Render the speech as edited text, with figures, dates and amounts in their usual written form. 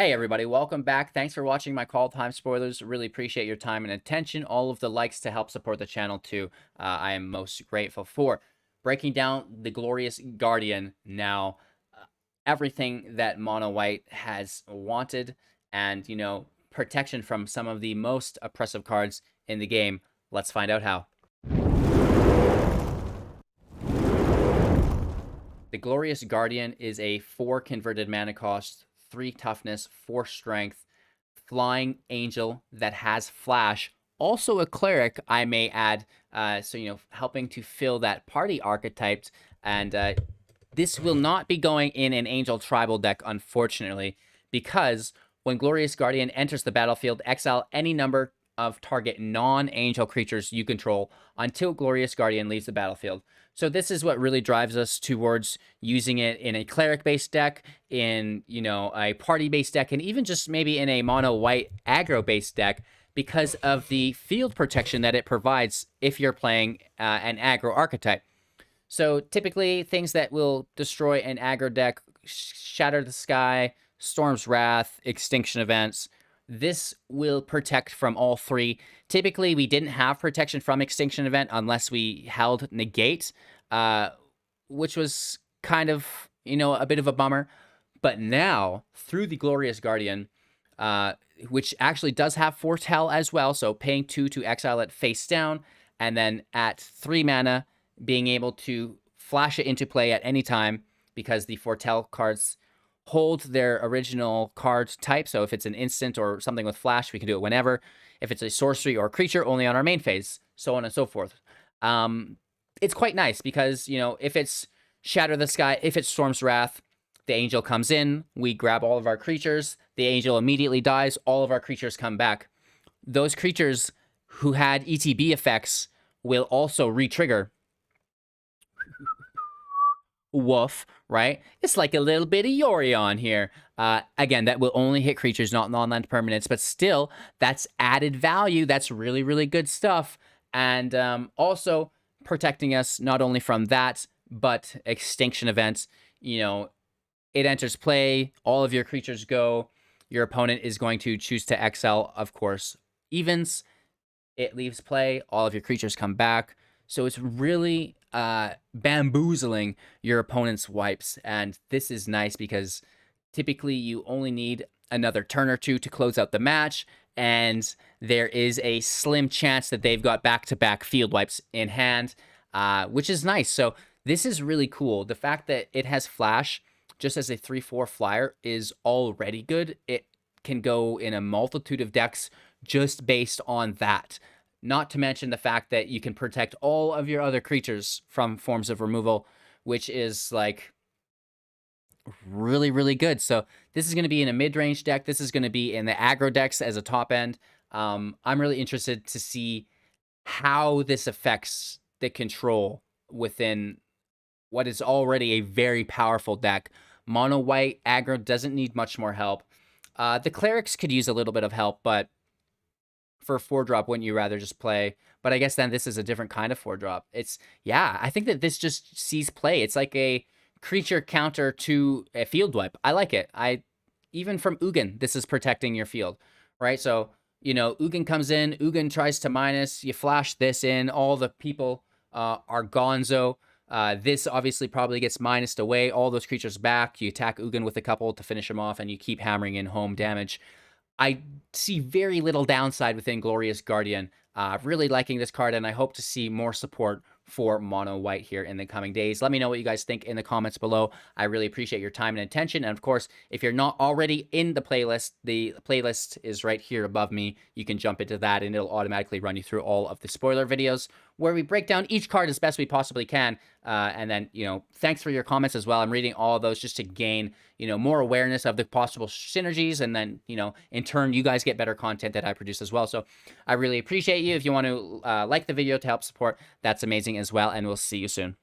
Hey everybody, welcome back. Thanks for watching my Kaldheim spoilers. Really appreciate your time and attention. All of the likes to help support the channel too. I am most grateful for. Breaking down the Glorious Guardian now. Everything that Mono White has wanted and, protection from some of the most oppressive cards in the game. Let's find out how. The Glorious Guardian is a 4 converted mana cost, 3 toughness, 4 strength, flying angel that has flash. Also a cleric, I may add, helping to fill that party archetype. And this will not be going in an angel tribal deck, unfortunately, because when Glorious Guardian enters the battlefield, exile any number of target non-angel creatures you control until Glorious Guardian leaves the battlefield. So this is what really drives us towards using it in a cleric-based deck, in, a party-based deck, and even just maybe in a mono-white aggro-based deck, because of the field protection that it provides if you're playing an aggro archetype. So typically, things that will destroy an aggro deck: Shatter the Sky, Storm's Wrath, Extinction Events. This will protect from all 3. Typically, we didn't have protection from Extinction Event unless we held Negate, which was kind of, a bit of a bummer. But now, through the Glorious Guardian, which actually does have Foretell as well, so paying 2 to exile it face down, and then at 3 mana, being able to flash it into play at any time, because the Foretell cards hold their original card type. So if it's an instant or something with flash, we can do it whenever. If it's a sorcery or a creature, only on our main phase, so on and so forth. It's quite nice because, if it's Shatter the Sky, if it's Storm's Wrath, the angel comes in, we grab all of our creatures, the angel immediately dies, all of our creatures come back. Those creatures who had ETB effects will also re-trigger. Woof, right? It's like a little bit of Yorion here. Again, that will only hit creatures, not non-land permanents, but still, that's added value. That's really, really good stuff. And also protecting us not only from that, but Extinction Events. It enters play, all of your creatures go. Your opponent is going to choose to exile, of course, evens. It leaves play, all of your creatures come back. So it's really bamboozling your opponent's wipes. And this is nice because typically you only need another turn or 2 to close out the match. And there is a slim chance that they've got back-to-back field wipes in hand, which is nice. So this is really cool. The fact that it has flash just as a 3/4 flyer is already good. It can go in a multitude of decks just based on that. Not to mention the fact that you can protect all of your other creatures from forms of removal, which is like really, really good. So this is going to be in a mid-range deck. This is going to be in the aggro decks as a top end. I'm really interested to see how this affects the control within what is already a very powerful deck. Mono white aggro doesn't need much more help. The clerics could use a little bit of help, but for 4-drop, wouldn't you rather just play? But I guess then this is a different kind of 4-drop. I think that this just sees play. It's like a creature counter to a field wipe. I like it. Even from Ugin, this is protecting your field, right? So, Ugin comes in, Ugin tries to minus, you flash this in, all the people are gonzo. This obviously probably gets minused away, all those creatures back. You attack Ugin with a couple to finish him off, and you keep hammering in home damage. I see very little downside within Glorious Guardian. Really liking this card, and I hope to see more support for mono white here in the coming days. Let me know what you guys think in the comments below. I really appreciate your time and attention. And of course, if you're not already in the playlist is right here above me. You can jump into that and it'll automatically run you through all of the spoiler videos where we break down each card as best we possibly can. And then, thanks for your comments as well. I'm reading all of those just to gain, more awareness of the possible synergies. And then, in turn, you guys get better content that I produce as well. So I really appreciate you. If you want to like the video to help support, that's amazing as well. And we'll see you soon.